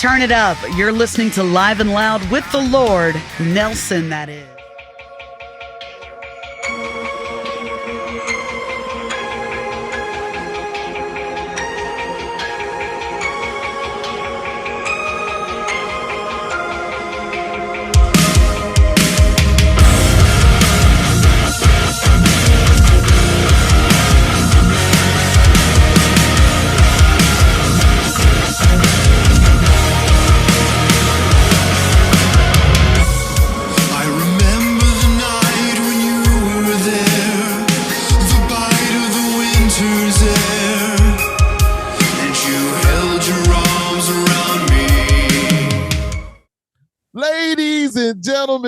Turn it up. You're listening to Live and Loud with the Lord, Nelson, that is.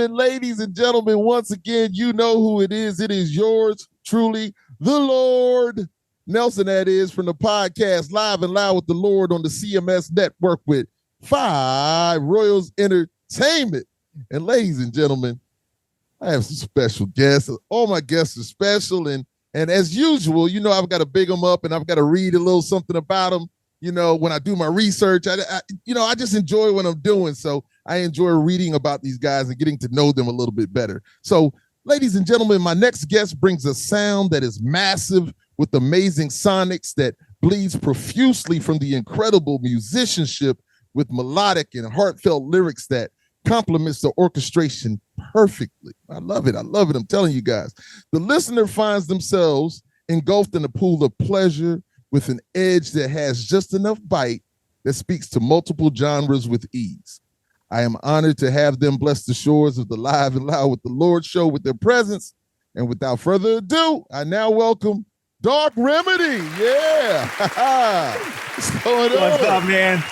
Ladies and gentlemen, once again, you know who it is. It is yours truly, the Lord Nelson, that is, from the podcast Live and Loud with the Lord on the CMS Network with 5 Royals Entertainment. And ladies and gentlemen, I have some special guests. All my guests are special. And as usual, you know, I've got to big them up and I've got to read a little something about them. You know, when I do my research, I just enjoy what I'm doing. So I enjoy reading about these guys and getting to know them a little bit better. So, ladies and gentlemen, my next guest brings a sound that is massive with amazing sonics that bleeds profusely from the incredible musicianship with melodic and heartfelt lyrics that complements the orchestration perfectly. I love it. I love it. I'm telling you guys. The listener finds themselves engulfed in a pool of pleasure with an edge that has just enough bite that speaks to multiple genres with ease. I am honored to have them bless the shores of the Live and Loud with the Lord show with their presence. And without further ado, I now welcome Dark Remedy. Yeah. What's going on? What's up, man?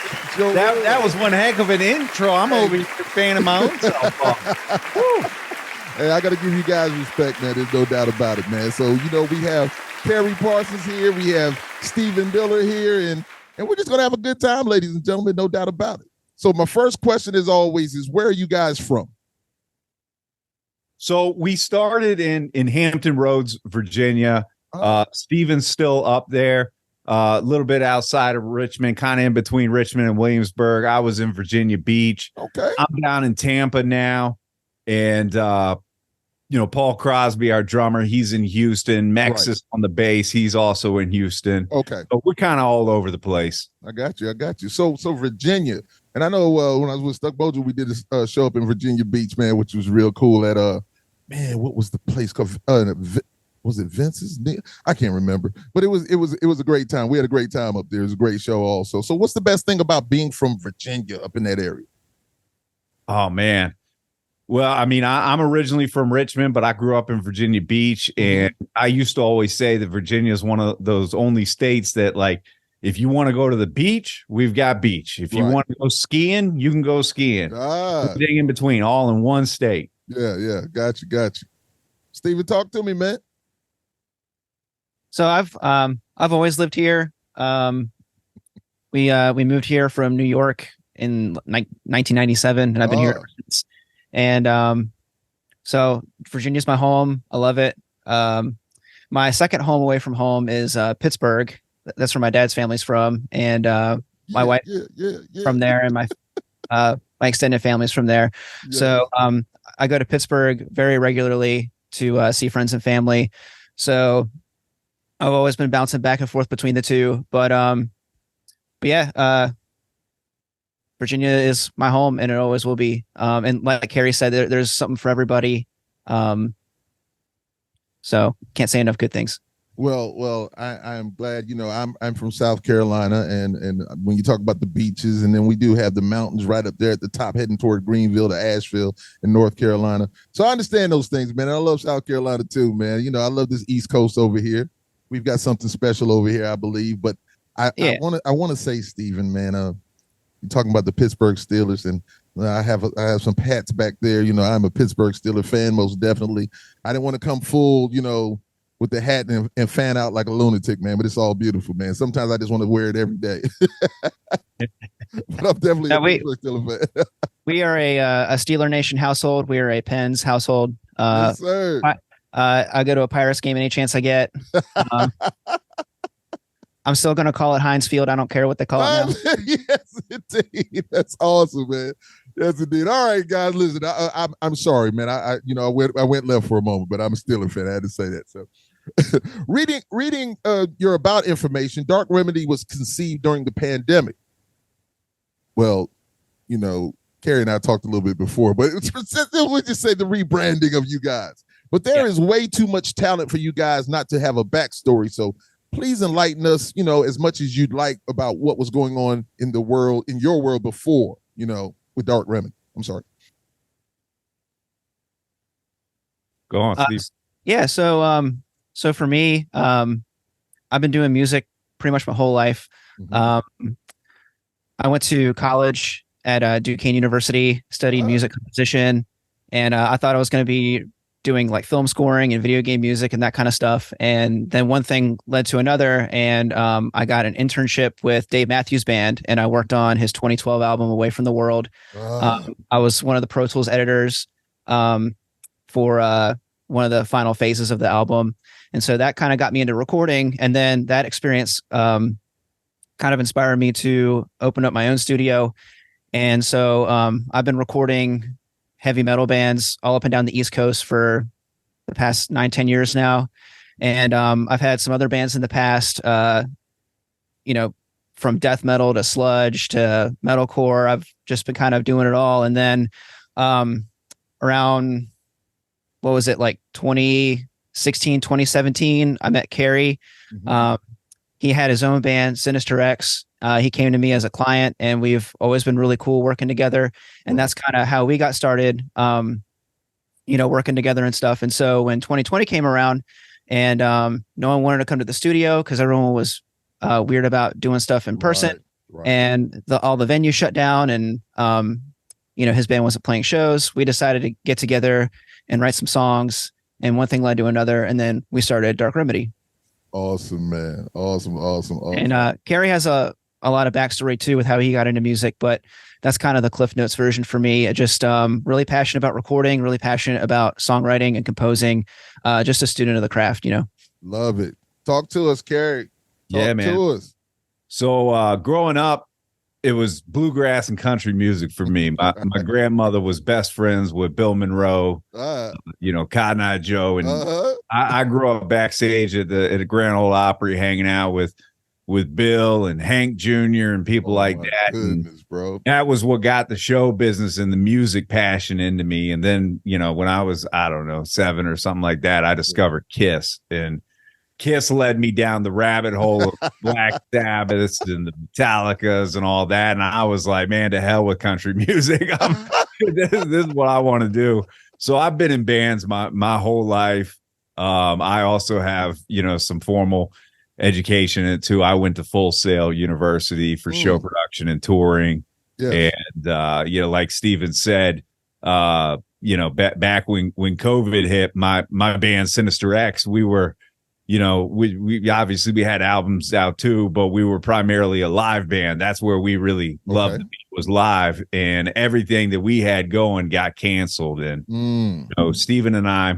That was one heck of an intro. I'm over here fanning my own self off. Hey, I got to give you guys respect, man. There's no doubt about it, man. So, you know, we have Cary Parsons here. We have Steven Diller here. And we're just going to have a good time, ladies and gentlemen. No doubt about it. So my first question, as always, is where are you guys from? So we started in Hampton Roads, Virginia. Steven's still up there, a little bit outside of Richmond, kind of in between Richmond and Williamsburg. I was in Virginia Beach. Okay. I'm down in Tampa now. And, you know, Paul Crosby, our drummer, he's in Houston. Mex is on the bass. He's also in Houston. Okay. But we're kind of all over the place. I got you. So Virginia. And I know when I was with Stuck Mojo, we did a show up in Virginia Beach, man, which was real cool at, man, what was the place called? Was it Vince's? I can't remember, but it was a great time. We had a great time up there. It was a great show also. So what's the best thing about being from Virginia up in that area? Oh, man. Well, I mean, I'm originally from Richmond, but I grew up in Virginia Beach. And I used to always say that Virginia is one of those only states that, like, if you want to go to the beach, we've got beach. If you want to go skiing, you can go skiing. Everything in between, all in one state. Yeah. Got you. Steven, talk to me, man. So I've always lived here. We moved here from New York in 1997, and I've been here ever since. And so Virginia's my home. I love it. My second home away from home is Pittsburgh. That's where my dad's family's from, and my wife from there, and my extended family's from there. Yeah. So I go to Pittsburgh very regularly to see friends and family. So I've always been bouncing back and forth between the two, but yeah, Virginia is my home, and it always will be. And like Cary said, there's something for everybody. So can't say enough good things. Well, I'm glad, you know, I'm from South Carolina, and when you talk about the beaches, and then we do have the mountains right up there at the top heading toward Greenville to Asheville in North Carolina. So I understand those things, man. I love South Carolina too, man. You know, I love this East Coast over here. We've got something special over here, I believe. But I want to say, Steven, man, you're talking about the Pittsburgh Steelers, and I have some hats back there. You know, I'm a Pittsburgh Steelers fan, most definitely. I didn't want to come full, you know, with the hat and fan out like a lunatic, man, but it's all beautiful, man. Sometimes I just want to wear it every day. But I'm definitely a Steelers fan. We are a Steeler Nation household. We are a Pens household. Yes, sir. I go to a Pirates game any chance I get. I'm still going to call it Heinz Field. I don't care what they call it now. Yes, indeed. That's awesome, man. Yes, indeed. All right, guys, listen. I'm sorry, man. I went left for a moment, but I'm still a fan. I had to say that. So, reading your about information, Dark Remedy was conceived during the pandemic. Well, Cary and I talked a little bit before, but we'll just say the rebranding of you guys. But there is way too much talent for you guys not to have a backstory. So please enlighten us, as much as you'd like about what was going on in your world before, with Dark Remedy. I'm sorry. Go on, Steve. Yeah. So for me, I've been doing music pretty much my whole life. Mm-hmm. I went to college at Duquesne University, studied music composition, and I thought I was going to be doing like film scoring and video game music and that kind of stuff. And then one thing led to another, and I got an internship with Dave Matthews Band, and I worked on his 2012 album Away from the World. I was one of the Pro Tools editors for one of the final phases of the album. And so that kind of got me into recording. And then that experience kind of inspired me to open up my own studio. And so I've been recording heavy metal bands all up and down the East Coast for the past 9-10 years now. And I've had some other bands in the past, from death metal to sludge to metalcore. I've just been kind of doing it all. And then around, what was it, like 2016, 2017, I met Cary. Mm-hmm. He had his own band, Sinister. He came to me as a client, and we've always been really cool working together. And that's kind of how we got started, working together and stuff. And so when 2020 came around and no one wanted to come to the studio because everyone was weird about doing stuff in person, right. And all the venues shut down, and, his band wasn't playing shows, we decided to get together and write some songs, and one thing led to another. And then we started Dark Remedy. Awesome, man. Awesome. And Cary has a lot of backstory too with how he got into music, but that's kind of the Cliff Notes version for me. Just really passionate about recording, really passionate about songwriting and composing, just a student of the craft, Love it. Talk to us, Cary. Yeah, man. To us. So growing up, it was bluegrass and country music for me. My grandmother was best friends with Bill Monroe, Cotton Eye Joe, and I grew up backstage at the Grand Ole Opry, hanging out with Bill and Hank Jr. and people like that. Goodness, bro. That was what got the show business and the music passion into me. And then, when I was, 7 or something like that, I discovered Kiss, and Kiss led me down the rabbit hole of Black Sabbaths and the Metallicas and all that. And I was like, man, to hell with country music. This is what I want to do. So I've been in bands my whole life. I also have, some formal education in it too. I went to Full Sail University for show production and touring. Yes. And, like Steven said, back when COVID hit, my band Sinister X, we were, we obviously we had albums out too, but we were primarily a live band. That's where we really loved to be, was live, and everything that we had going got canceled. And Steven and I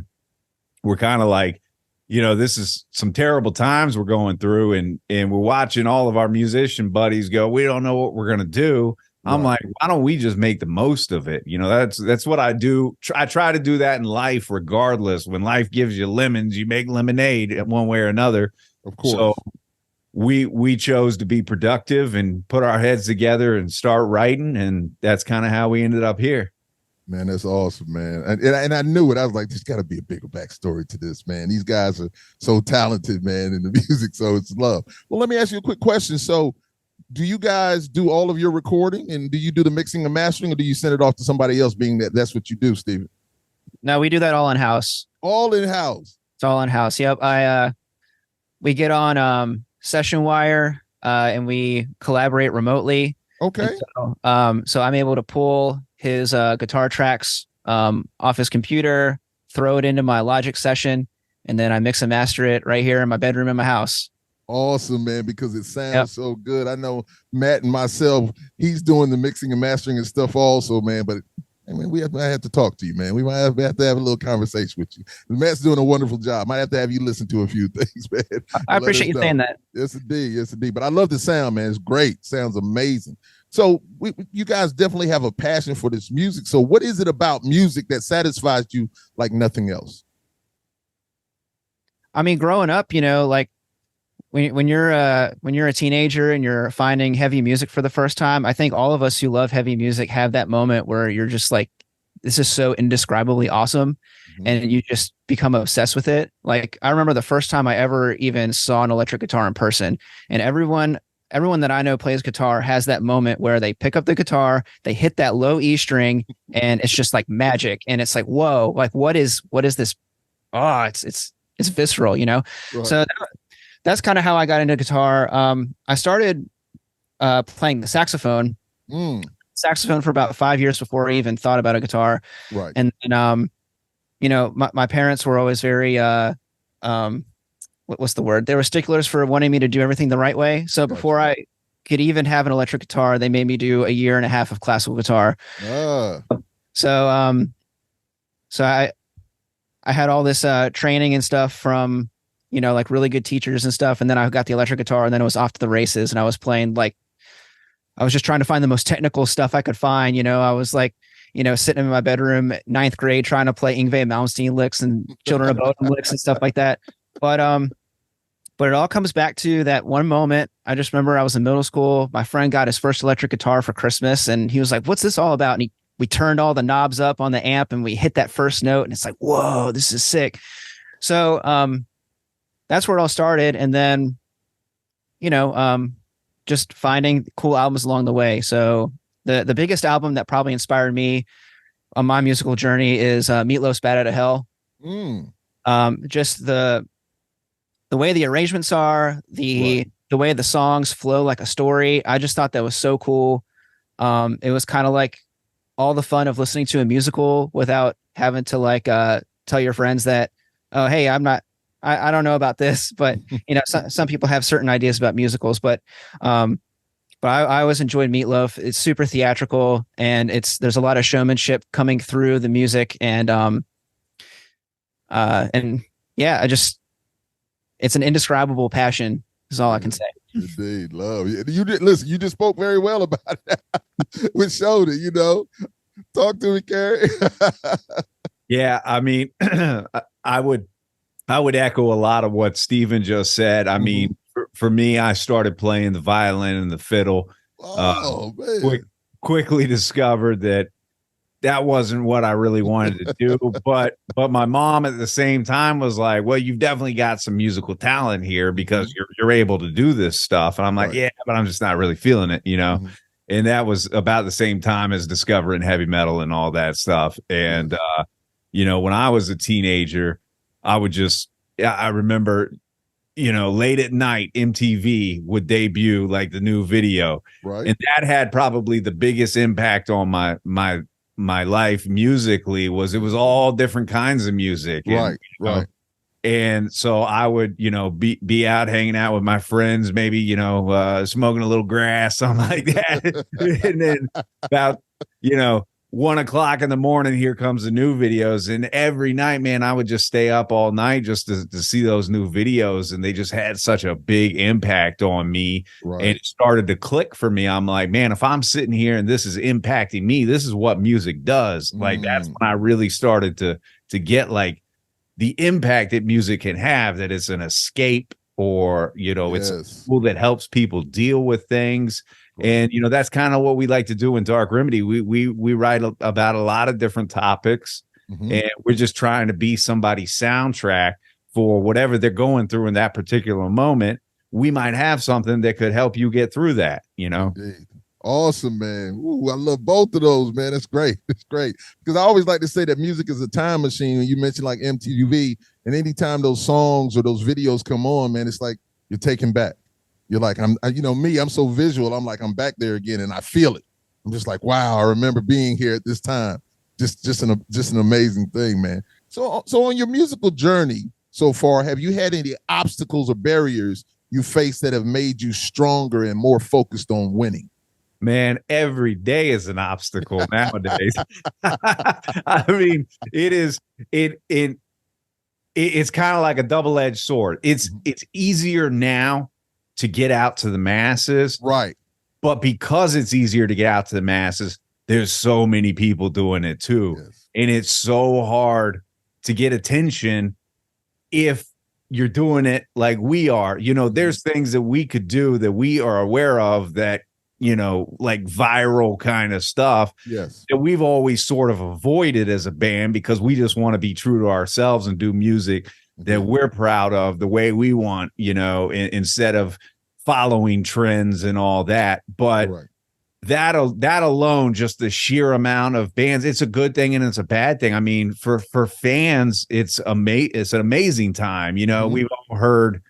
were kind of like, this is some terrible times we're going through, and we're watching all of our musician buddies go, we don't know what we're gonna do. I'm like, why don't we just make the most of it? That's what I do. I try to do that in life, regardless. When life gives you lemons, you make lemonade one way or another. Of course. So we chose to be productive and put our heads together and start writing, and that's kind of how we ended up here. Man, that's awesome, man. And I knew it. I was like, there's got to be a bigger backstory to this, man. These guys are so talented, man, in the music. So it's love. Well, let me ask you a quick question. So, do you guys do all of your recording, and do you do the mixing and mastering, or do you send it off to somebody else, being that's what you do, Steven? No, we do that all in-house. All in-house? It's all in-house. Yep. We get on Session Wire, and we collaborate remotely. Okay. So I'm able to pull his guitar tracks off his computer, throw it into my Logic session, and then I mix and master it right here in my bedroom in my house. Awesome, man, because it sounds so good. I know Matt and myself, he's doing the mixing and mastering and stuff also, man, but I mean, I have to talk to you, man. We might have to have a little conversation with you. Matt's doing a wonderful job. Might have to have you listen to a few things, man. I appreciate you saying that. Yes, indeed. Yes, indeed. But I love the sound, man. It's great. Sounds amazing. So you guys definitely have a passion for this music. So what is it about music that satisfies you like nothing else? I mean, growing up, like when you're a teenager and you're finding heavy music for the first time, I think all of us who love heavy music have that moment where you're just like, this is so indescribably awesome. Mm-hmm. And you just become obsessed with it. Like, I remember the first time I ever even saw an electric guitar in person, and everyone that I know plays guitar has that moment where they pick up the guitar, they hit that low E string, and it's just like magic. And it's like, whoa, like what is this? Oh, it's visceral, Right. So that's kind of how I got into guitar. I started playing the saxophone. Saxophone for about 5 years before I even thought about a guitar. Right. And my parents were always very what's the word? They were sticklers for wanting me to do everything the right way. So before I could even have an electric guitar, they made me do 1.5 years of classical guitar. So I had all this training and stuff from, like really good teachers and stuff. And then I got the electric guitar, and then it was off to the races, and I was playing I was just trying to find the most technical stuff I could find. I was like, sitting in my bedroom, 9th grade, trying to play Yngwie Malmsteen licks and Children of Bodom licks and stuff like that. But it all comes back to that one moment. I just remember I was in middle school. My friend got his first electric guitar for Christmas, and he was like, "What's this all about?" And we turned all the knobs up on the amp, and we hit that first note, and it's like, whoa, this is sick. So that's where it all started. And then, just finding cool albums along the way. So the biggest album that probably inspired me on my musical journey is Meatloaf's Bat Out of Hell. Just the way the arrangements are, the way the songs flow like a story. I just thought that was so cool. It was kind of like all the fun of listening to a musical without having to tell your friends that, oh, hey, I don't know about this, but some people have certain ideas about musicals, but I always enjoyed Meatloaf. It's super theatrical, and there's a lot of showmanship coming through the music, and yeah, it's an indescribable passion is all I can say. Indeed, love. You did listen. You just spoke very well about it, which showed it. Talk to me, Cary. Yeah, I mean, I would echo a lot of what Steven just said. I mean, for me, I started playing the violin and the fiddle. Man. Quickly discovered that wasn't what I really wanted to do. But my mom at the same time was like, well, you've definitely got some musical talent here because you're able to do this stuff. And I'm like, yeah, but I'm just not really feeling it, And that was about the same time as discovering heavy metal and all that stuff. And, when I was a teenager, I remember, late at night, MTV would debut like the new video. Right. And that had probably the biggest impact on my life musically. It was all different kinds of music. Right. And so I would, be out hanging out with my friends, maybe, smoking a little grass, something like that. And then about, 1 o'clock in the morning, here comes the new videos. And every night, man, I would just stay up all night just to see those new videos. And they just had such a big impact on me. Right. And it started to click for me. I'm like, man, if I'm sitting here and this is impacting me, this is what music does. Like, that's when I really started to get like the impact that music can have, that it's an escape, or, it's a tool that helps people deal with things. And, that's kind of what we like to do in Dark Remedy. We write about a lot of different topics, and we're just trying to be somebody's soundtrack for whatever they're going through in that particular moment. We might have something that could help you get through that, Indeed. Awesome, man. Ooh, I love both of those, man. That's great. It's great. Because I always like to say that music is a time machine. You mentioned like MTV, and anytime those songs or those videos come on, man, it's like you're taken back. You're like, I'm so visual. I'm like, I'm back there again, and I feel it. I'm just like, wow, I remember being here at this time. Just an amazing thing, man. So on your musical journey so far, have you had any obstacles or barriers you faced that have made you stronger and more focused on winning? Man, every day is an obstacle nowadays. I mean, it's kind of like a double-edged sword. It's easier now to get out to the masses. Right. But because it's easier to get out to the masses, there's so many people doing it too. Yes. And it's so hard to get attention if you're doing it like we are. You know, there's things that we could do that we are aware of that, you know, like viral kind of stuff. Yes. That we've always sort of avoided as a band because we just want to be true to ourselves and do music that we're proud of the way we want, you know, instead of following trends and all that. But that alone, just the sheer amount of bands, it's a good thing and it's a bad thing. I mean, for fans, it's an amazing time. You know, we've all heard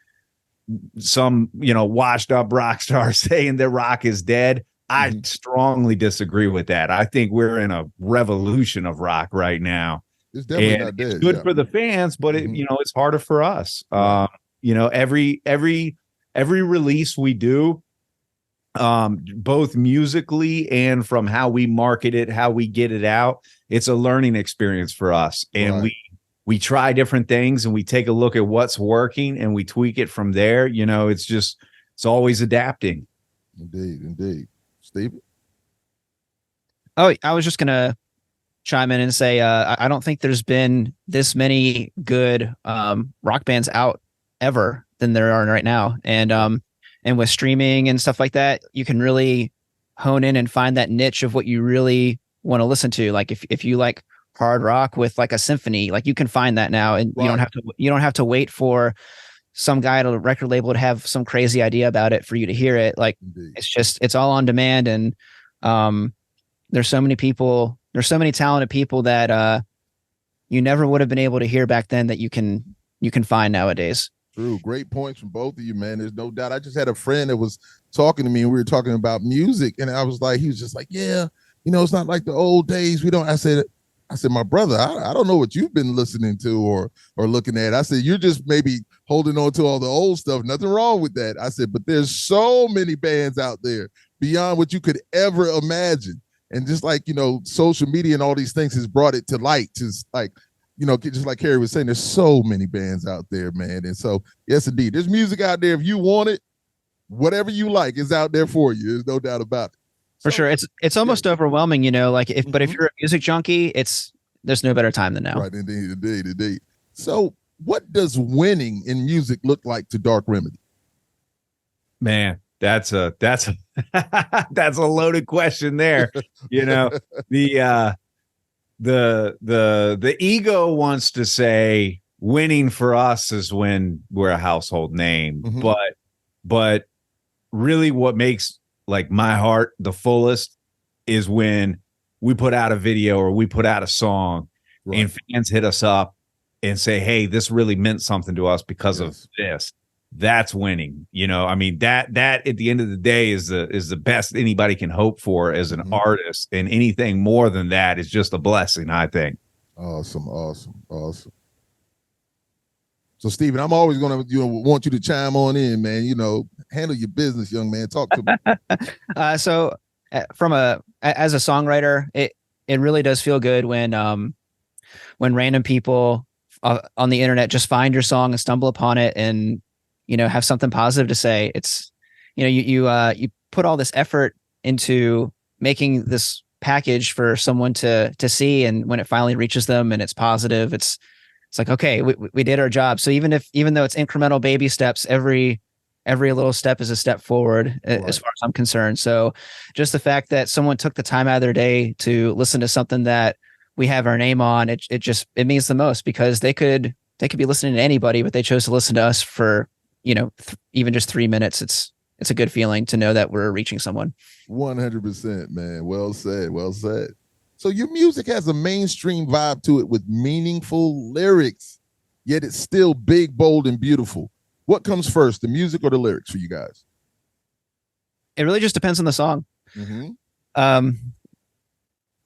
some, you know, washed up rock stars saying that rock is dead. I strongly disagree with that. I think we're in a revolution of rock right now. It's definitely not dead. It's good for the fans, but it, you know, it's harder for us. You know, every release we do, both musically and from how we market it, how we get it out, it's a learning experience for us. And we try different things and we take a look at what's working and we tweak it from there. You know, it's always adapting. Indeed. Steve? Oh, I was just gonna chime in and say I don't think there's been this many good rock bands out ever than there are right now. And with streaming and stuff like that, you can really hone in and find that niche of what you really want to listen to. Like if you like hard rock with like a symphony, like you can find that now, and you don't have to wait for some guy at a record label to have some crazy idea about it for you to hear it. Like it's all on demand. And there's so many talented people that you never would have been able to hear back then that you can find nowadays. True. Great points from both of you, man. There's no doubt. I just had a friend that was talking to me and we were talking about music, and he was just like, yeah, you know, it's not like the old days. I said, my brother, I don't know what you've been listening to or looking at. I said, you're just maybe holding on to all the old stuff. Nothing wrong with that. I said, but there's so many bands out there beyond what you could ever imagine. And just like, you know, social media and all these things has brought it to light. Just like, you know, just like Cary was saying, there's so many bands out there, man. And so, yes, indeed, there's music out there. If you want it, whatever you like is out there for you. There's no doubt about it. For sure. It's almost overwhelming, you know, like but if you're a music junkie, there's no better time than now. Right. Indeed. So what does winning in music look like to Dark Remedy? Man, that's a that's a loaded question there. You know, the ego wants to say winning for us is when we're a household name, but really what makes like my heart the fullest is when we put out a video or we put out a song and fans hit us up and say, hey, this really meant something to us because of this. That's winning. You know, I mean, that at the end of the day is the best anybody can hope for as an artist, and anything more than that is just a blessing, I think. Awesome. So, Steven, I'm always going to want you to chime on in, man. You know, handle your business, young man. Talk to me. So, as a songwriter, it really does feel good when random people on the internet just find your song and stumble upon it and, you know, have something positive to say. It's, you know, you put all this effort into making this package for someone to see, and when it finally reaches them and it's positive, it's like, okay, we did our job. So even though it's incremental baby steps, every little step is a step forward as far as I'm concerned. So just the fact that someone took the time out of their day to listen to something that we have our name on, it means the most, because they could be listening to anybody, but they chose to listen to us for, you know, even just 3 minutes. It's a good feeling to know that we're reaching someone. 100%, man. Well said. So your music has a mainstream vibe to it with meaningful lyrics, yet it's still big, bold, and beautiful. What comes first, the music or the lyrics for you guys? It really just depends on the song.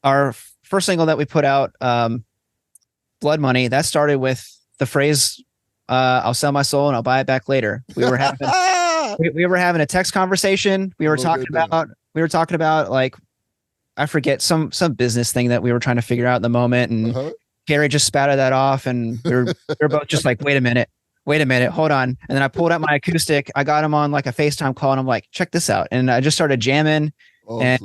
Our first single that we put out, Blood Money, that started with the phrase, I'll sell my soul and I'll buy it back later. We were having a text conversation. We were talking we were talking about like, I forget some business thing that we were trying to figure out in the moment, and Cary just spouted that off, and we were both just like, wait a minute, hold on. And then I pulled out my acoustic. I got him on like a FaceTime call, and I'm like, check this out. And I just started jamming, and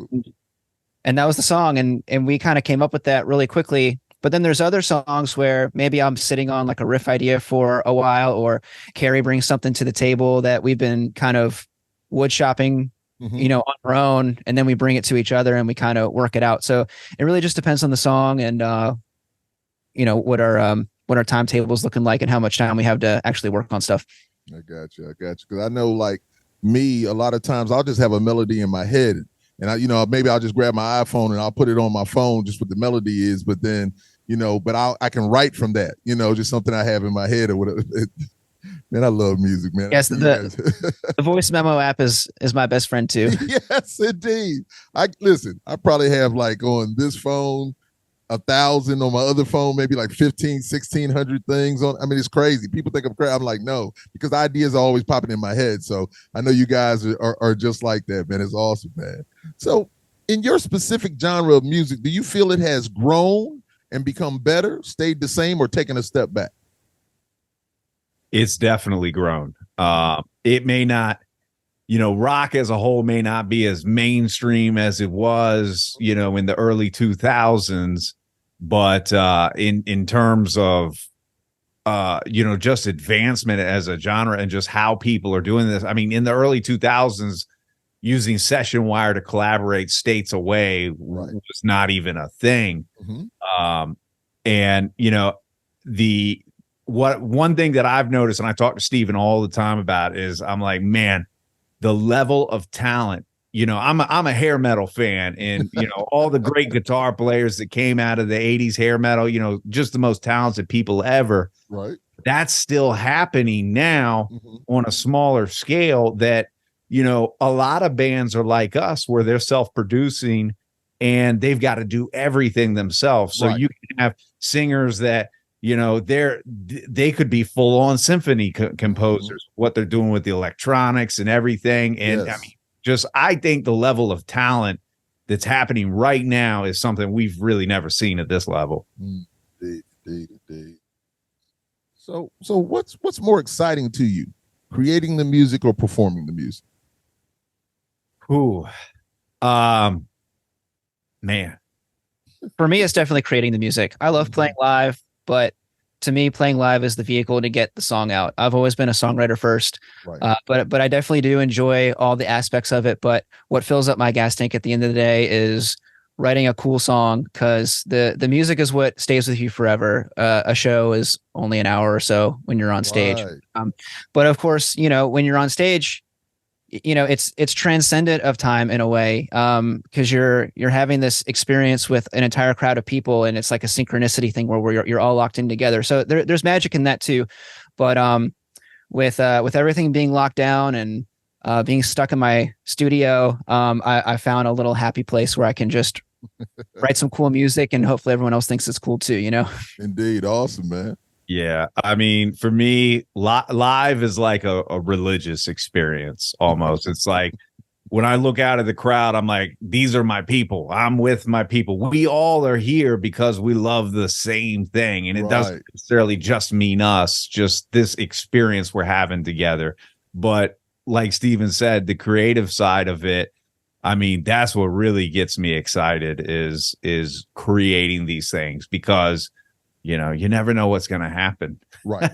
that was the song. And we kind of came up with that really quickly. But then there's other songs where maybe I'm sitting on like a riff idea for a while, or Cary brings something to the table that we've been kind of wood shopping, on our own, and then we bring it to each other and we kind of work it out. So it really just depends on the song and what our timetable is looking like and how much time we have to actually work on stuff. I got you. Because I know, like me, a lot of times I'll just have a melody in my head, and maybe I'll just grab my iPhone and I'll put it on my phone, just what the melody is. But then, but I can write from that, just something I have in my head or whatever. Man, I love music, man. Yes, the voice memo app is my best friend too. Yes, indeed. I probably have like on this phone 1,000, on my other phone maybe like 1,600 things on. I mean, it's crazy. People think I'm crazy. I'm like, no, because ideas are always popping in my head. So I know you guys are just like that, man. It's awesome, man. So in your specific genre of music, do you feel it has grown and become better, stayed the same, or taken a step back? It's definitely grown. It may not, rock as a whole may not be as mainstream as it was, in the early 2000s, but in terms of, just advancement as a genre and just how people are doing this. I mean, in the early 2000s, using session wire to collaborate states away was not even a thing. And, one thing that I've noticed, and I talk to Steven all the time about, is I'm like, man, the level of talent, I'm a hair metal fan, and, all the great guitar players that came out of the 80s hair metal, just the most talented people ever. Right. That's still happening now on a smaller scale that, a lot of bands are like us where they're self-producing and they've got to do everything themselves. So you can have singers that, they could be full-on symphony composers, what they're doing with the electronics and everything. And I mean, I think the level of talent that's happening right now is something we've really never seen at this level. Indeed. So what's more exciting to you, creating the music or performing the music? Man, for me, it's definitely creating the music. I love playing live, but to me, playing live is the vehicle to get the song out. I've always been a songwriter first, but I definitely do enjoy all the aspects of it. But what fills up my gas tank at the end of the day is writing a cool song, because the music is what stays with you forever. A show is only an hour or so when you're on stage. But of course, when you're on stage, it's transcendent of time in a way, because you're having this experience with an entire crowd of people, and it's like a synchronicity thing where you're all locked in together. So there's magic in that too. But with everything being locked down and being stuck in my studio, I found a little happy place where I can just write some cool music, and hopefully everyone else thinks it's cool too. Indeed, awesome, man. Yeah, I mean, for me, live is like a religious experience almost. It's like when I look out at the crowd, I'm like, these are my people. I'm with my people. We all are here because we love the same thing. And it doesn't necessarily just mean us, just this experience we're having together. But like Steven said, the creative side of it, I mean, that's what really gets me excited is creating these things, because you never know what's going to happen. Right.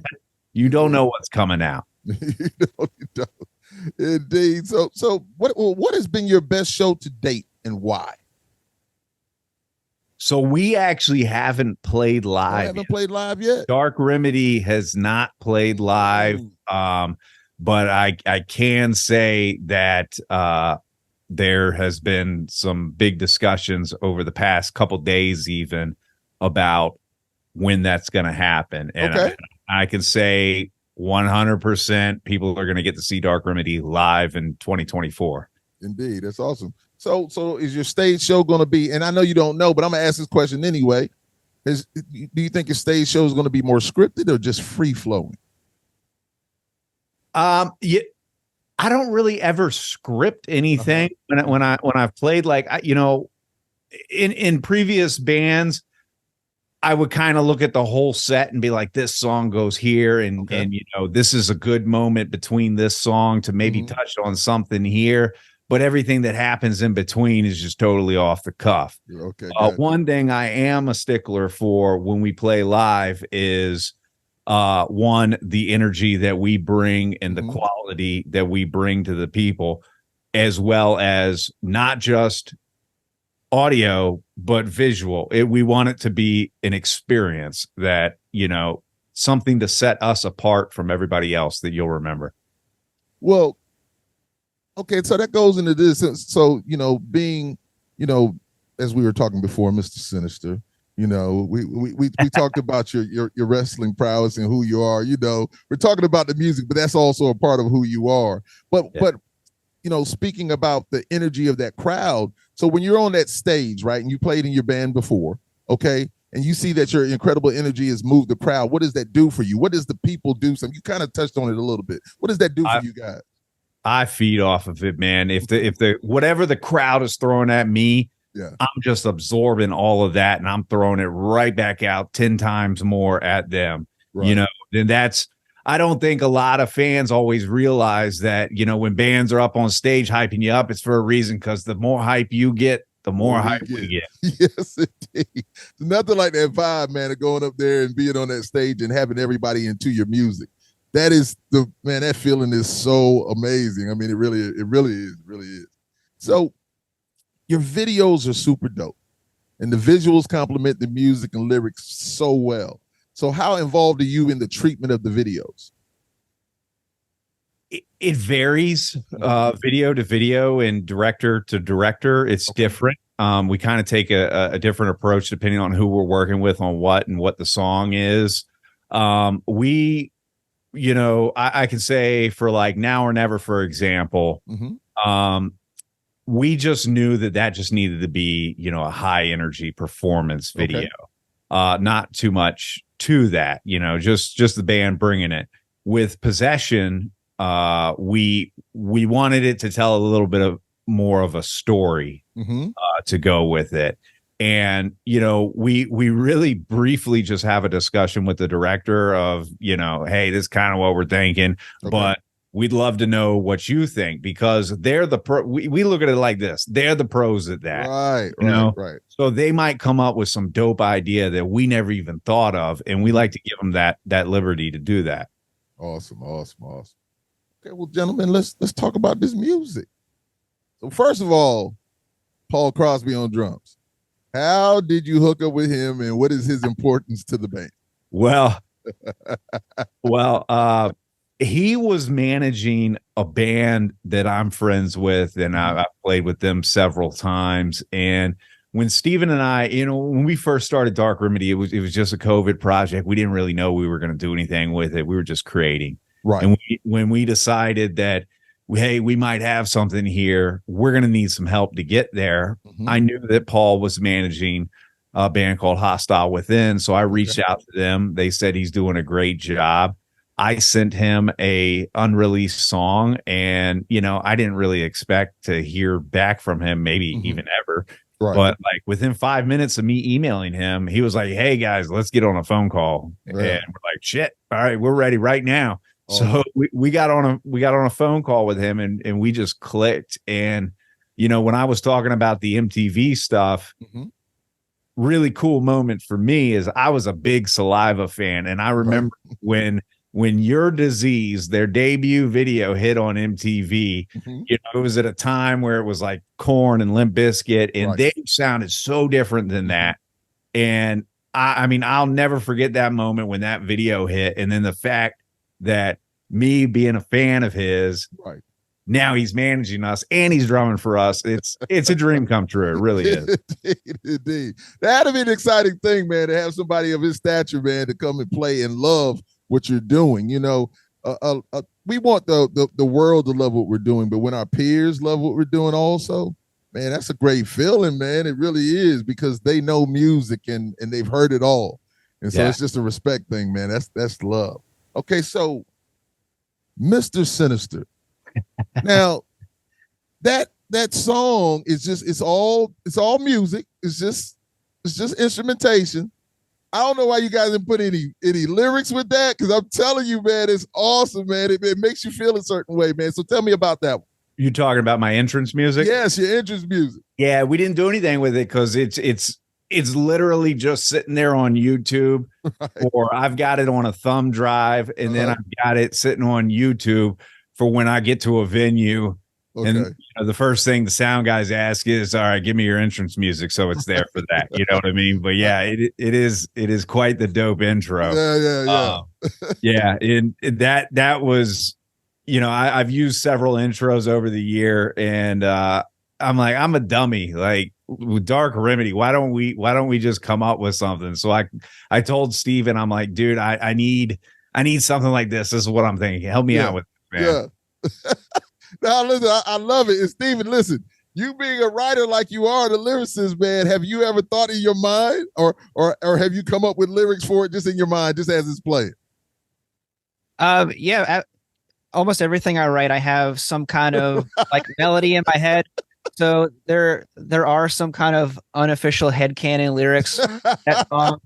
You don't know what's coming out. You don't. Indeed. So what has been your best show to date, and why? So we actually haven't played live. Played live yet. Dark Remedy has not played live. But I can say that there has been some big discussions over the past couple days even about when that's going to happen. And I can say 100% people are going to get to see Dark Remedy live in 2024. Indeed. That's awesome. So is your stage show going to be, and I know you don't know, but I'm going to ask this question anyway. Do you think your stage show is going to be more scripted or just free flowing? Yeah, I don't really ever script anything when I've played, like, in previous bands, I would kind of look at the whole set and be like, this song goes here. And this is a good moment between this song to maybe touch on something here. But everything that happens in between is just totally off the cuff. Okay. One thing I am a stickler for when we play live is one, the energy that we bring and the quality that we bring to the people, as well as not just audio, but visual. We want it to be an experience that, something to set us apart from everybody else that you'll remember. Well, okay, so that goes into this. So, being, as we were talking before, Mr. Sinister, we talked about your wrestling prowess and who you are. We're talking about the music, but that's also a part of who you are. But speaking about the energy of that crowd. So when you're on that stage, right, and you played in your band before, okay, and you see that your incredible energy has moved the crowd, what does that do for you? What does the people do? So you kind of touched on it a little bit. What does that do for you guys? I feed off of it, man. If the whatever the crowd is throwing at me, I'm just absorbing all of that, and I'm throwing it right back out 10 times more at them. Right. And that's, I don't think a lot of fans always realize that, when bands are up on stage hyping you up, it's for a reason, because the more hype you get, the more hype we get. Yes, indeed. Nothing like that vibe, man, of going up there and being on that stage and having everybody into your music. That is that feeling is so amazing. I mean, it really is. So your videos are super dope, and the visuals complement the music and lyrics so well. So how involved are you in the treatment of the videos? It varies, video to video and director to director. It's different. We kind of take a different approach depending on who we're working with on what and what the song is. I can say for like Now or Never, for example, we just knew that just needed to be, a high energy performance video. Okay. Not too much to that, just the band bringing it. With Possession, we wanted it to tell a little bit more of a story to go with it. And, we really briefly just have a discussion with the director of, hey, this is kind of what we're thinking, but we'd love to know what you think, because they're the pro. We look at it like this. They're the pros at that. Right. So they might come up with some dope idea that we never even thought of. And we like to give them that liberty to do that. Awesome. Okay, well, gentlemen, let's talk about this music. So first of all, Paul Crosby on drums. How did you hook up with him, and what is his importance to the band? Well, he was managing a band that I'm friends with, and I've played with them several times. And when Steven and I, when we first started Dark Remedy, it was just a COVID project. We didn't really know we were going to do anything with it. We were just creating. Right. And when we decided that, hey, we might have something here, we're going to need some help to get there. I knew that Paul was managing a band called Hostile Within. So I reached out to them. They said he's doing a great job. I sent him a unreleased song, and, I didn't really expect to hear back from him, maybe even ever. Right. But like within 5 minutes of me emailing him, he was like, hey guys, let's get on a phone call. Right. And we're like, shit. All right, we're ready right now. So we got on a phone call with him, and we just clicked. And, when I was talking about the MTV stuff, really cool moment for me is I was a big Saliva fan. And I remember when Your Disease, their debut video, hit on MTV, it was at a time where it was like Korn and Limp Bizkit, and they sounded so different than that. And I mean, I'll never forget that moment when that video hit. And then the fact that me being a fan of his, now he's managing us and he's drumming for us. It's a dream come true. It really is. Indeed. That'd be an exciting thing, man, to have somebody of his stature, man, to come and play and love what you're doing. We want the world to love what we're doing, but when our peers love what we're doing also, man, that's a great feeling, man. It really is, because they know music and they've heard it all. And so it's just a respect thing, man. That's love. Okay, so Mr. Sinister, Now, that song is just it's all music. It's just instrumentation. I don't know why you guys didn't put any lyrics with that, because I'm telling you, man, it's awesome, man. It makes you feel a certain way, man. So tell me about that one. You talking about my entrance music? Yes, your entrance music. Yeah, we didn't do anything with it because it's literally just sitting there on YouTube, right. Or I've got it on a thumb drive, and then I've got it sitting on YouTube for when I get to a venue. Okay. And the first thing the sound guys ask is, all right, give me your entrance music. So it's there for that. You know what I mean? But yeah, it is quite the dope intro. Yeah. And that was, I've used several intros over the year, and I'm like, I'm a dummy. Like with Dark Remedy, why don't we just come up with something? So I told Steven, I'm like, dude, I need something like this. This is what I'm thinking. Help me out with it, man. Yeah. Now, listen, I love it. And Steven, listen, you being a writer like you are, the lyricist, man, have you ever thought in your mind or have you come up with lyrics for it just in your mind, just as it's playing? Yeah, almost everything I write, I have some kind of like melody in my head. So there are some kind of unofficial headcanon lyrics that song.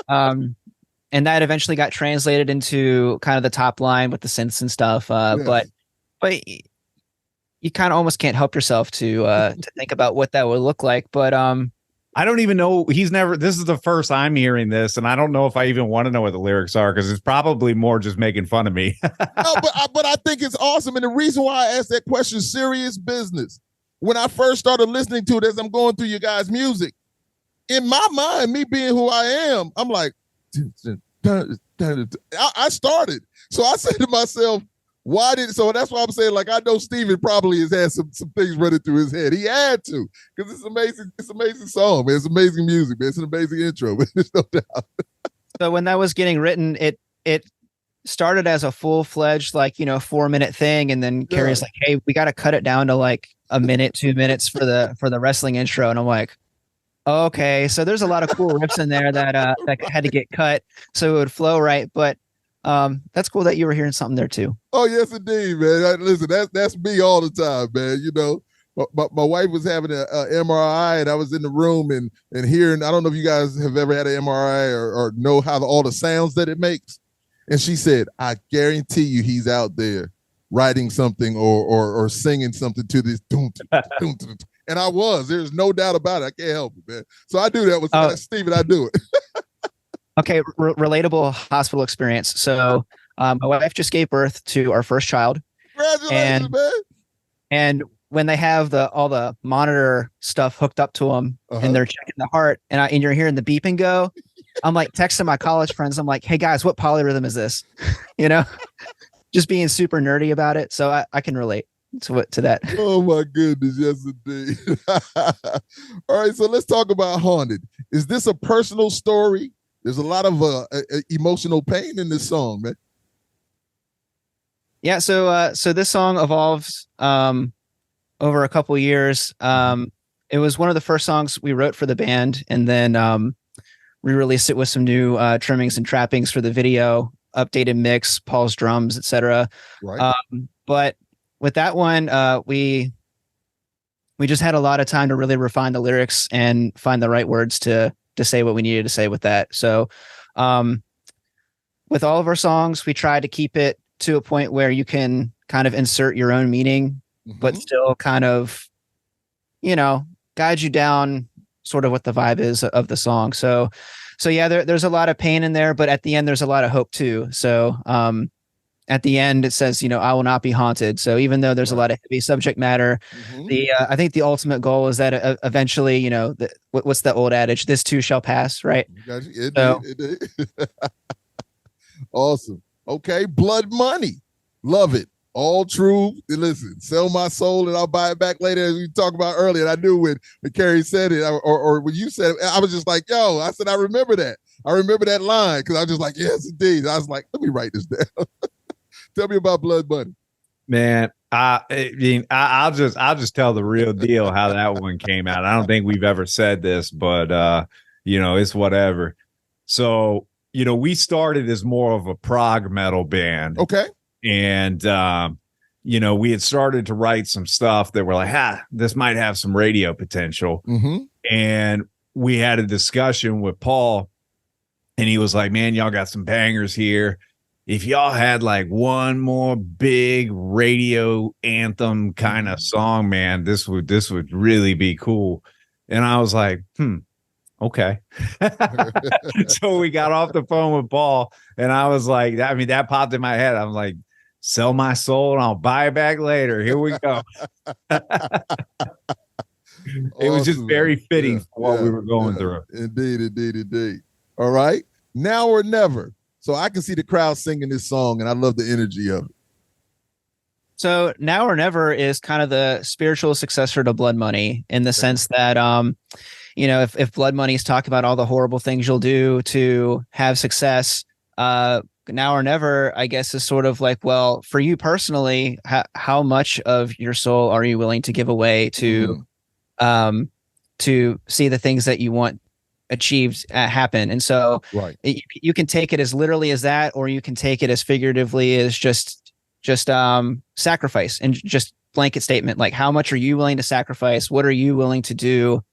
And that eventually got translated into kind of the top line with the synths and stuff. But you kind of almost can't help yourself to think about what that would look like. But I don't even know. This is the first I'm hearing this, and I don't know if I even want to know what the lyrics are, because it's probably more just making fun of me. No, but I think it's awesome. And the reason why I asked that question, serious business. When I first started listening to it, as I'm going through you guys' music, in my mind, me being who I am, I'm like, I started. So I said to myself, so that's why I'm saying, like, I know Steven probably has had some things running through his head. He had to, because it's amazing. It's an amazing song, man. It's amazing music, man. It's an amazing intro, man. There's no doubt. So when that was getting written, it started as a full-fledged, 4-minute thing, and then Cary's like, hey, we got to cut it down to like a minute, 2 minutes for the wrestling intro. And I'm like, okay, so there's a lot of cool riffs in there that had to get cut so it would flow right. But that's cool that you were hearing something there too. Oh, yes, indeed, man. Listen, that's me all the time, man. My wife was having an MRI, and I was in the room and hearing, I don't know if you guys have ever had an MRI or know how all the sounds that it makes. And she said, I guarantee you he's out there writing something or singing something to this. And I was. There's no doubt about it. I can't help it, man. So I do that with Steven. I do it. Okay, relatable hospital experience. So my wife just gave birth to our first child. Congratulations, man. And when they have all the monitor stuff hooked up to them, and they're checking the heart, and you're hearing the beeping go, I'm like texting my college friends. I'm like, hey guys, what polyrhythm is this? Just being super nerdy about it. So I can relate to that. Oh my goodness, yes indeed. All right, so let's talk about Haunted. Is this a personal story? There's a lot of emotional pain in this song, man. Yeah, so this song evolved over a couple years. It was one of the first songs we wrote for the band, and then we released it with some new trimmings and trappings for the video, updated mix, Paul's drums, etc. Right. But with that one, we just had a lot of time to really refine the lyrics and find the right words to say what we needed to say with that. So with all of our songs, we tried to keep it to a point where you can kind of insert your own meaning, but still kind of, guide you down sort of what the vibe is of the song. So yeah, there's a lot of pain in there, but at the end, there's a lot of hope too. So at the end, it says, I will not be haunted. So even though there's a lot of heavy subject matter, I think the ultimate goal is that eventually, what's the old adage? This too shall pass, right? Indeed. Awesome. Okay, Blood Money. Love it. All true. Listen, sell my soul and I'll buy it back later, as we talked about earlier. And I knew when Cary said it or when you said it, I was just like, yo, I said, I remember that. I remember that line, because I was just like, yes, indeed. I was like, let me write this down. Tell me about Blood Money. Man, I'll just tell the real deal how that one came out. I don't think we've ever said this, but it's whatever. So, we started as more of a prog metal band. Okay. And we had started to write some stuff that were like, this might have some radio potential. Mm-hmm. And we had a discussion with Paul, and he was like, man, y'all got some bangers here. If y'all had like one more big radio anthem kind of song, man, this would really be cool. And I was like, okay. So we got off the phone with Paul, and I was like, that popped in my head. I'm like, sell my soul and I'll buy it back later. Here we go. It was just very fitting for what we were going through. Indeed. All right. Now or never. So I can see the crowd singing this song, and I love the energy of it. So Now or Never is kind of the spiritual successor to Blood Money, in the sense that, if Blood Money's talk about all the horrible things you'll do to have success, Now or Never, I guess, is sort of like, well, for you personally, how much of your soul are you willing to give away to see the things that you want achieved happen? And so you can take it as literally as that, or you can take it as figuratively as just sacrifice, and just blanket statement. Like, how much are you willing to sacrifice? What are you willing to do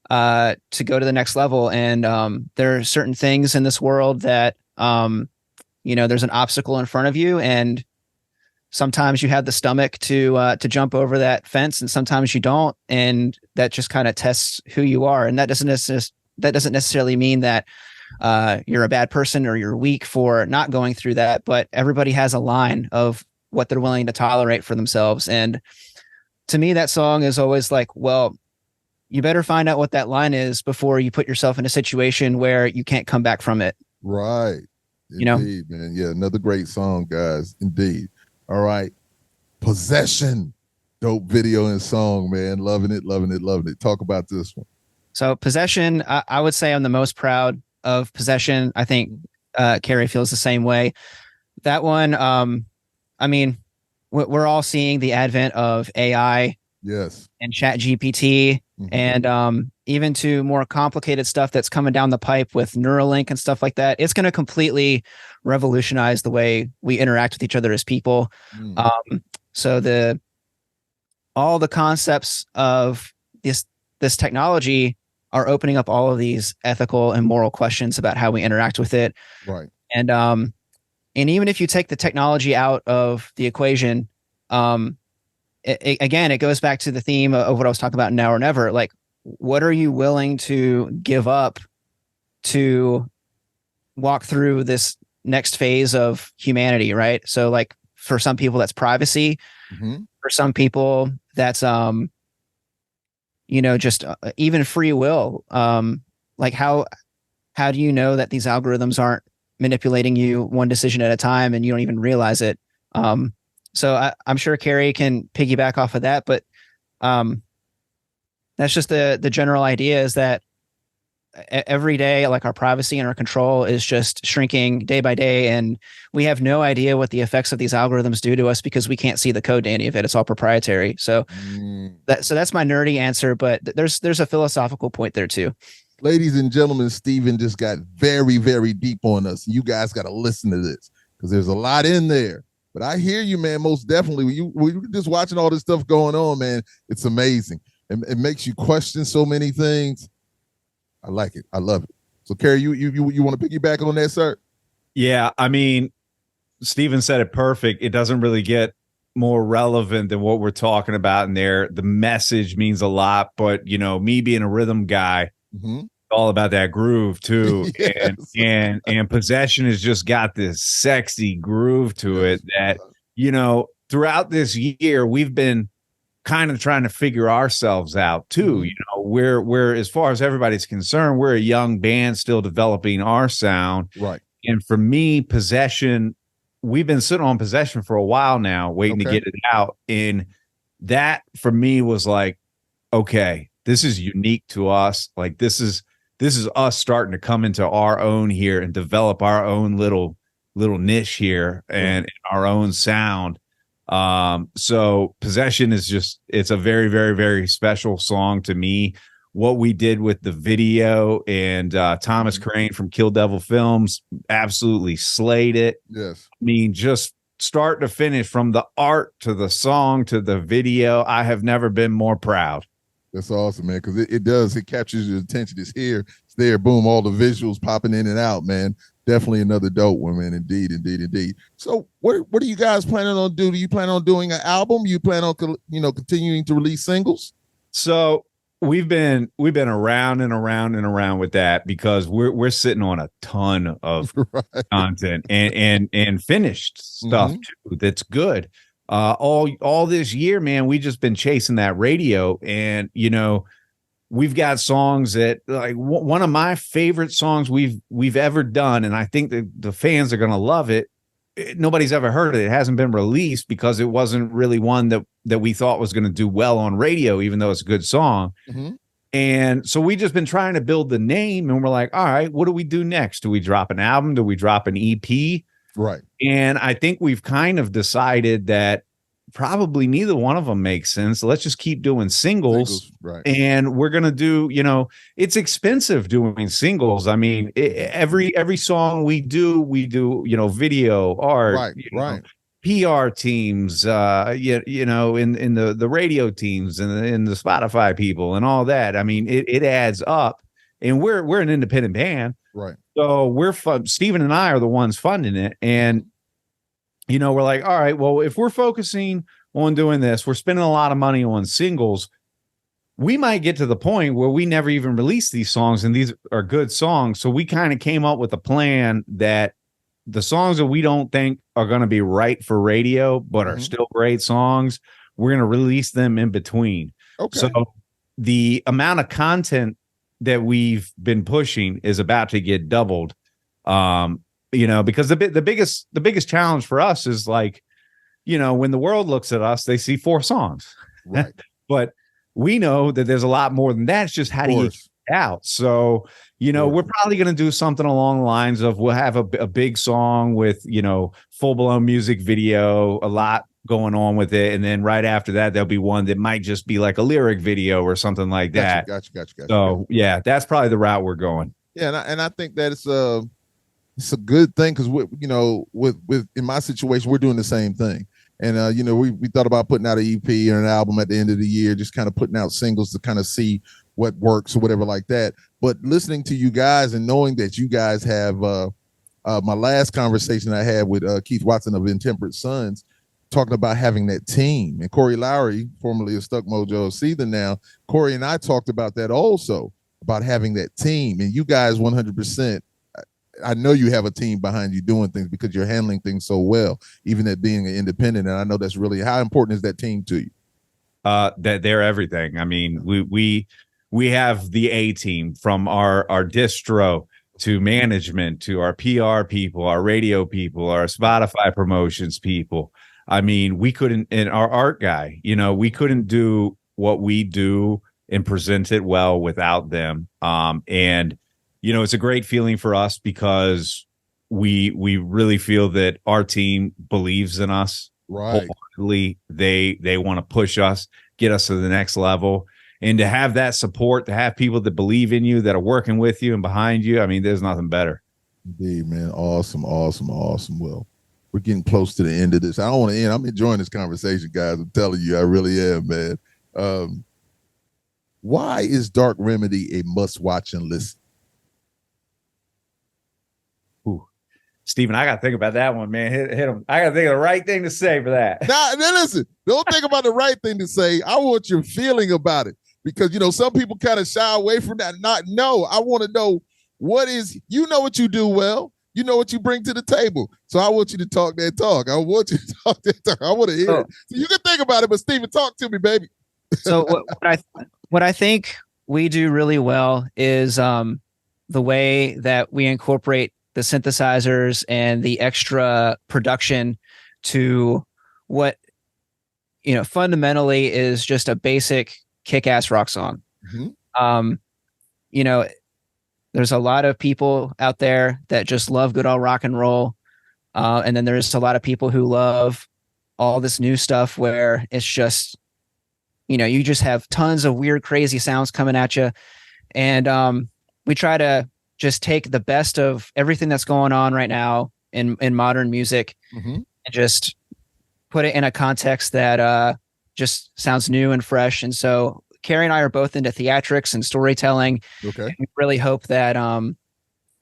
to go to the next level? And there are certain things in this world that there's an obstacle in front of you, and sometimes you have the stomach to jump over that fence, and sometimes you don't, and that just kind of tests who you are. And that doesn't necessarily mean that you're a bad person or you're weak for not going through that, but everybody has a line of what they're willing to tolerate for themselves. And to me, that song is always like, well, you better find out what that line is before you put yourself in a situation where you can't come back from it. Right. Indeed, man. Yeah, another great song, guys. Indeed. All right. Possession. Dope video and song, man. Loving it. Talk about this one. So Possession, I would say I'm the most proud of Possession. I think Cary feels the same way. That one, we're all seeing the advent of AI, and Chat GPT, and even to more complicated stuff that's coming down the pipe with Neuralink and stuff like that. It's going to completely revolutionize the way we interact with each other as people. So all the concepts of this technology are opening up all of these ethical and moral questions about how we interact with it. Right. And even if you take the technology out of the equation, it goes back to the theme of what I was talking about, Now or Never. Like, what are you willing to give up to walk through this next phase of humanity, right? So, like, for some people, that's privacy. For some people, that's just even free will. Like, how do you know that these algorithms aren't manipulating you one decision at a time and you don't even realize it? So I'm sure Cary can piggyback off of that, but that's just the general idea, is that every day, like, our privacy and our control is just shrinking day by day, and we have no idea what the effects of these algorithms do to us because we can't see the code to any of it. It's all proprietary. So that's my nerdy answer, but there's a philosophical point there too. Ladies and gentlemen, Steven just got very, very deep on us. You guys got to listen to this because there's a lot in there. But I hear you, man, most definitely. When you're just watching all this stuff going on, man, it's amazing. It makes you question so many things. I like it. I love it. So, Cary, you want to piggyback on that, sir? Yeah, I mean, Steven said it perfect. It doesn't really get more relevant than what we're talking about in there. The message means a lot, but, me being a rhythm guy, all about that groove too. And Possession has just got this sexy groove to it that, throughout this year, we've been kind of trying to figure ourselves out too. We're as far as everybody's concerned, we're a young band still developing our sound. Right. And for me, Possession, we've been sitting on Possession for a while now, waiting to get it out. And that for me was like, okay, this is unique to us. Like, this is us starting to come into our own here and develop our own little niche here and our own sound. So Possession is it's a very, very, very special song to me. What we did with the video, and Thomas Crane from Kill Devil Films absolutely slayed it. Yes. I mean, just start to finish, from the art to the song to the video, I have never been more proud. That's awesome, man, because it captures your attention. It's here, it's there, boom, all the visuals popping in and out, man. Definitely another dope one, man. Indeed. So what are you guys planning on doing? Do you plan on doing an album? You plan on continuing to release singles? So we've been around and around with that, because we're sitting on a ton of content and finished stuff too, that's good. All this year, man, we just been chasing that radio, and we've got songs that, like, one of my favorite songs we've ever done, and I think that the fans are gonna love it. Nobody's ever heard it. It hasn't been released because it wasn't really one that we thought was going to do well on radio, even though it's a good song. And so we just been trying to build the name, and we're like, all right, what do we do next? Do we drop an album? Do we drop an EP? Right. And I think we've kind of decided that probably neither one of them makes sense. Let's just keep doing singles. Right. And we're going to do, it's expensive doing singles. I mean, every song we do, video, art, right. PR teams, in the radio teams and in the Spotify people and all that. I mean, it adds up, and we're an independent band. Right. So Steven and I are the ones funding it. And, we're like, all right, well, if we're focusing on doing this, we're spending a lot of money on singles, we might get to the point where we never even release these songs, and these are good songs. So we kind of came up with a plan that the songs that we don't think are going to be right for radio, but are still great songs, we're going to release them in between. Okay. So the amount of content that we've been pushing is about to get doubled. Because the biggest challenge for us is, like, when the world looks at us, they see 4 songs, right? But we know that there's a lot more than that. It's just how do you get it out? So, we're probably going to do something along the lines of, we'll have a big song with, full blown music video, a lot going on with it. And then right after that, there'll be one that might just be like a lyric video or something like that. Gotcha. So yeah, that's probably the route we're going. Yeah. And I think that it's a good thing, because with in my situation, we're doing the same thing. And we thought about putting out an EP or an album at the end of the year, just kind of putting out singles to kind of see what works or whatever like that. But listening to you guys and knowing that you guys have my last conversation I had with Keith Watson of Intemperate Sons, talking about having that team, and Corey Lowry, formerly of Stuck Mojo of Seether now, Corey and I talked about that also, about having that team. And you guys 100%, I know you have a team behind you doing things, because you're handling things so well, even at being an independent. And I know that's really, how important is that team to you? That they're everything. I mean, we have the A team, from our distro to management to our PR people, our radio people, our Spotify promotions people. I mean, we couldn't, and our art guy, we couldn't do what we do and present it well without them. And it's a great feeling for us, because we really feel that our team believes in us. Right. Wholeheartedly. They want to push us, get us to the next level. And to have that support, to have people that believe in you, that are working with you and behind you, I mean, there's nothing better. Indeed, man. Awesome. Well, we're getting close to the end of this. I don't want to end. I'm enjoying this conversation, guys. I'm telling you, I really am, man. Why is Dark Remedy a must-watch and listen? Steven, I got to think about that one, man. Hit him. I got to think of the right thing to say for that. Now, listen, don't think about the right thing to say. I want your feeling about it, because, some people kind of shy away from that. I want to know what what you do well. You know what you bring to the table. So I want you to talk that talk. I want you to talk that talk. I want to hear it. So you can think about it, but Steven, talk to me, baby. So what I think we do really well is the way that we incorporate the synthesizers and the extra production to what, fundamentally is just a basic kick-ass rock song. There's a lot of people out there that just love good old rock and roll. And then there's a lot of people who love all this new stuff where it's just, you just have tons of weird, crazy sounds coming at you. And we try to just take the best of everything that's going on right now in modern music and just put it in a context that just sounds new and fresh. And so Cary and I are both into theatrics and storytelling. Okay. We really hope that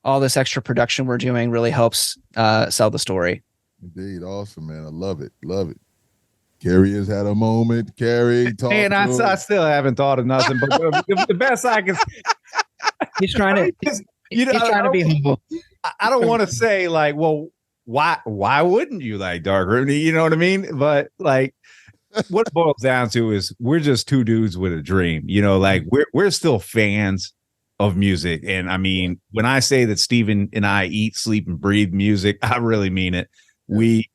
all this extra production we're doing really helps sell the story. Indeed. Awesome, man. I love it. Love it. Cary has had a moment. Cary, talk Man, I still haven't thought of nothing, but the best I can. He's trying to, he's trying to be humble. I don't want to say like, well, why wouldn't you like Dark Remedy? You know what I mean? But like, what it boils down to is we're just two dudes with a dream. You know, like we're still fans of music, and I mean, when I say that Steven and I eat, sleep, and breathe music, I really mean it. We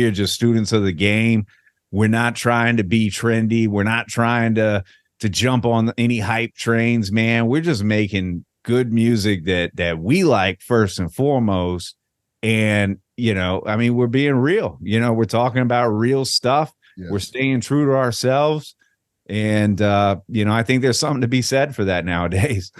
are just students of the game. We're not trying to be trendy. We're not trying to jump on any hype trains, man. We're just making good music that we like first and foremost. And, you know, I mean, we're being real. You know, we're talking about real stuff. Yes. We're staying true to ourselves. And, you know, I think there's something to be said for that nowadays.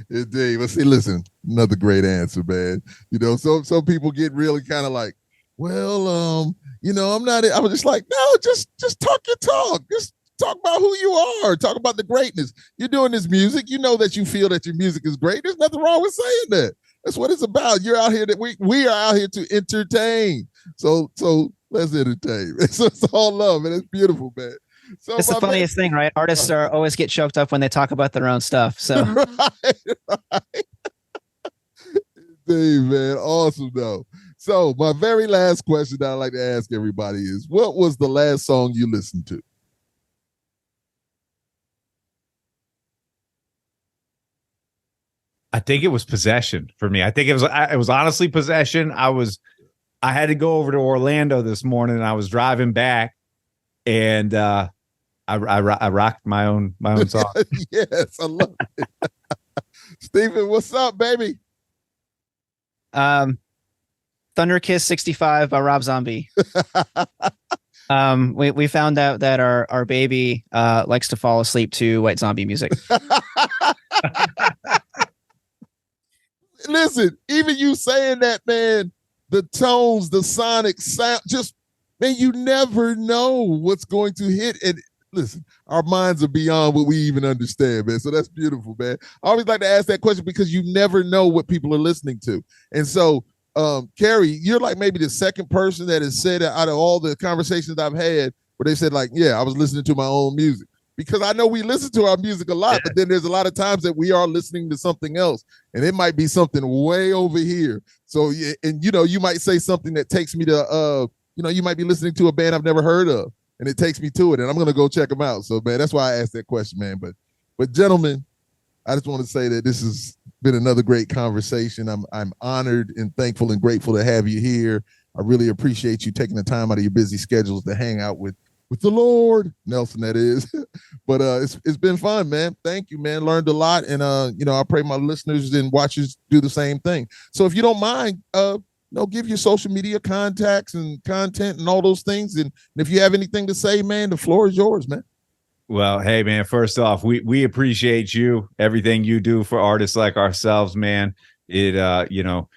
Indeed. But see, listen, another great answer, man. You know, some people get really kind of like, well, you know, I was just like, no, just talk your talk. Just talk about who you are. Talk about the greatness. You're doing this music. You know that you feel that your music is great. There's nothing wrong with saying that. That's what it's about. You're out here we are out here to entertain. So let's entertain. It's all love, and it's beautiful, man. So it's the funniest thing, right? Artists always get choked up when they talk about their own stuff. So right. Indeed, man. Awesome though. So my very last question that I like to ask everybody is, what was the last song you listened to? I think it was Possession for me. I think it was honestly Possession. I had to go over to Orlando this morning, and I was driving back, and I rocked my own song. Yes, I love it. Steven, what's up, baby? Thunder Kiss 65 by Rob Zombie. We found out that our baby likes to fall asleep to White Zombie music. Listen, even you saying that, man, the tones, the sonic sound, just, man, you never know what's going to hit. And listen, our minds are beyond what we even understand, man. So that's beautiful, man. I always like to ask that question because you never know what people are listening to. And so, Cary, you're like maybe the second person that has said out of all the conversations I've had where they said like, yeah, I was listening to my own music. Because I know we listen to our music a lot, but then there's a lot of times that we are listening to something else, and it might be something way over here. So, and you know, you might say something that takes me to, you know, you might be listening to a band I've never heard of, and it takes me to it, and I'm gonna go check them out. So, man, that's why I asked that question, man. But gentlemen, I just want to say that this has been another great conversation. I'm honored and thankful and grateful to have you here. I really appreciate you taking the time out of your busy schedules to hang out with the Lord, Nelson, that is. But it's been fun, man. Thank you, man. Learned a lot, and you know, I pray my listeners and watchers do the same thing. So if you don't mind, you know, give your social media contacts and content and all those things. And if you have anything to say, man, the floor is yours, man. Well, hey, man, first off, we appreciate you, everything you do for artists like ourselves, man. It you know,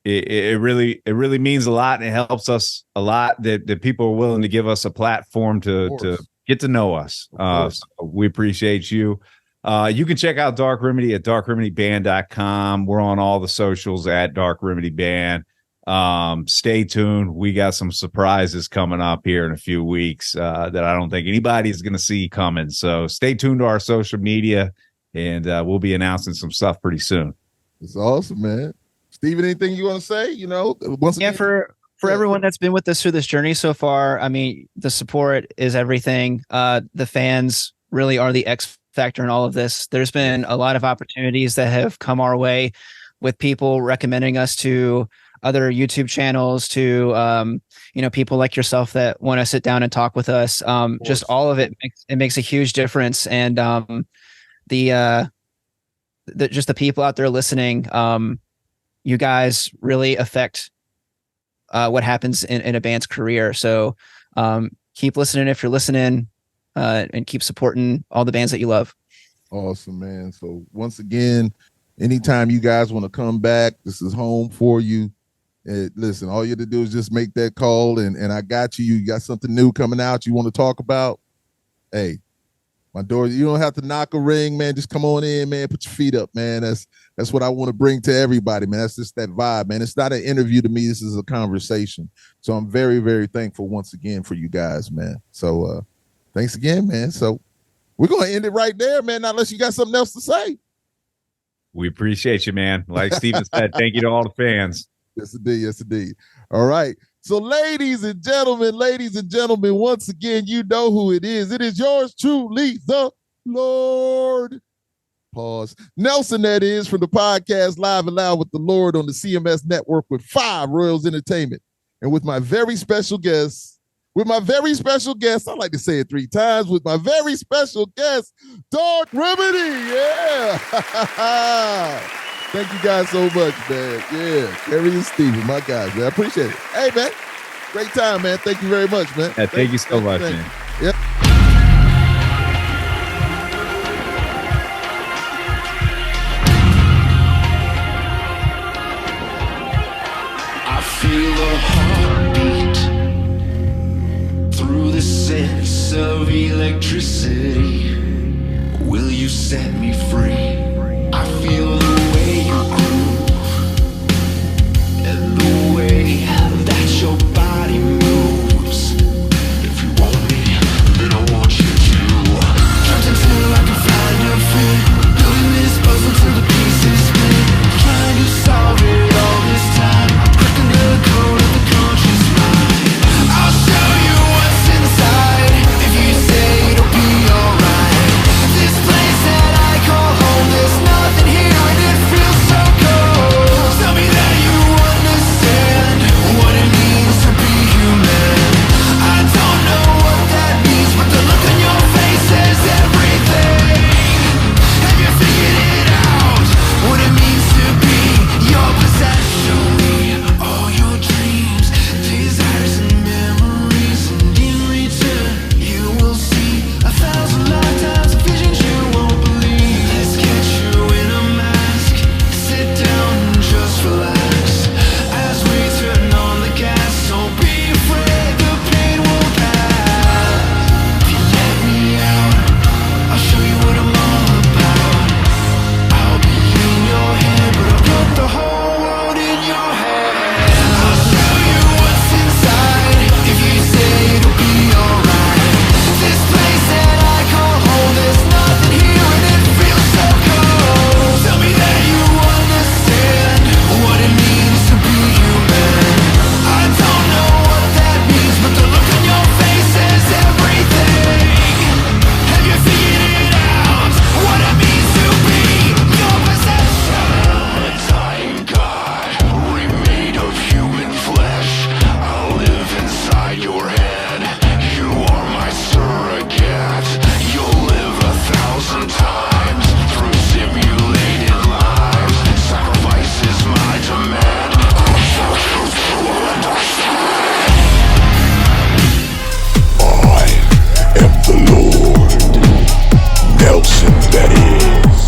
it really means a lot, and it helps us a lot that people are willing to give us a platform to get to know us. So we appreciate you. You can check out Dark Remedy at darkremedyband.com. We're on all the socials at Dark Remedy Band. Stay tuned. We got some surprises coming up here in a few weeks that I don't think anybody's going to see coming. So stay tuned to our social media, and we'll be announcing some stuff pretty soon. It's awesome, man. Steven, anything you want to say? You know, once again, for everyone that's been with us through this journey so far, I mean, the support is everything. The fans really are the X factor in all of this. There's been a lot of opportunities that have come our way with people recommending us to other YouTube channels, to you know, people like yourself that want to sit down and talk with us. Just all of it makes a huge difference. And just the people out there listening, you guys really affect what happens in a band's career. So keep listening if you're listening, and keep supporting all the bands that you love. Awesome, man. So once again, anytime you guys want to come back, this is home for you. Listen, all you have to do is just make that call, and I got you. You got something new coming out you want to talk about? Hey, my door, you don't have to knock a ring, man. Just come on in, man. Put your feet up, man. That's what I want to bring to everybody, man. That's just that vibe, man. It's not an interview to me. This is a conversation. So I'm very, very thankful once again for you guys, man. So thanks again, man. So we're going to end it right there, man. Not unless you got something else to say. We appreciate you, man. Like Steven said, thank you to all the fans. Yes, indeed. Yes, indeed. All right. So ladies and gentlemen, once again, you know who it is. It is yours truly, the Lord. Pause. Nelson, that is, from the podcast Live and Loud with the Lord on the CMS Network with 5 Royals Entertainment. And with my very special guest, I like to say it 3 times, with my very special guest, Dark Remedy. Yeah. Thank you guys so much, man. Yeah. Cary and Steven, my guys, man. I appreciate it. Hey, man. Great time, man. Thank you very much, man. Yeah, thank you so much, man. Yep. I feel a heartbeat through the sense of electricity. Will you set me free? I feel the way you groove and the way that your body moves. If you want me, then I want you to. Trapped until I can find a fit, building this puzzle till the pieces split. Trying to solve it all this time, cracking the code of the conscious mind. I'll show you what's inside if you say it'll be alright. This place that I call home, there's nothing here and it feels so cold. Tell me that you understand what it means to be human. I don't know what that means, but the look on your face says everything. Have you figured it out? What it means to be your possession? All your dreams, desires and memories, and in return you will see 1,000 lifetimes of visions you won't believe. Let's get you in a mask, sit down and just relax as we turn on the gas. Don't be afraid, the pain will pass. If you let me out, I'll show you what I'm all about. I'll be in your head, but I'll put the whole world in your head. I'll show you what's inside if you say it'll be alright. This place that I call home, there's nothing here and it feels so cold. Tell me that you understand what it means to be human. I don't know what that means, but the look on your face says everything. Have you figured it out? What it means to be your possession? A dying God, remade of human flesh. I'll live inside your head. You are my surrogate. You'll live 1,000 times through simulated lives. Sacrifice is my demand. I'll show you to understand. I am the Lord. Nelson, that is.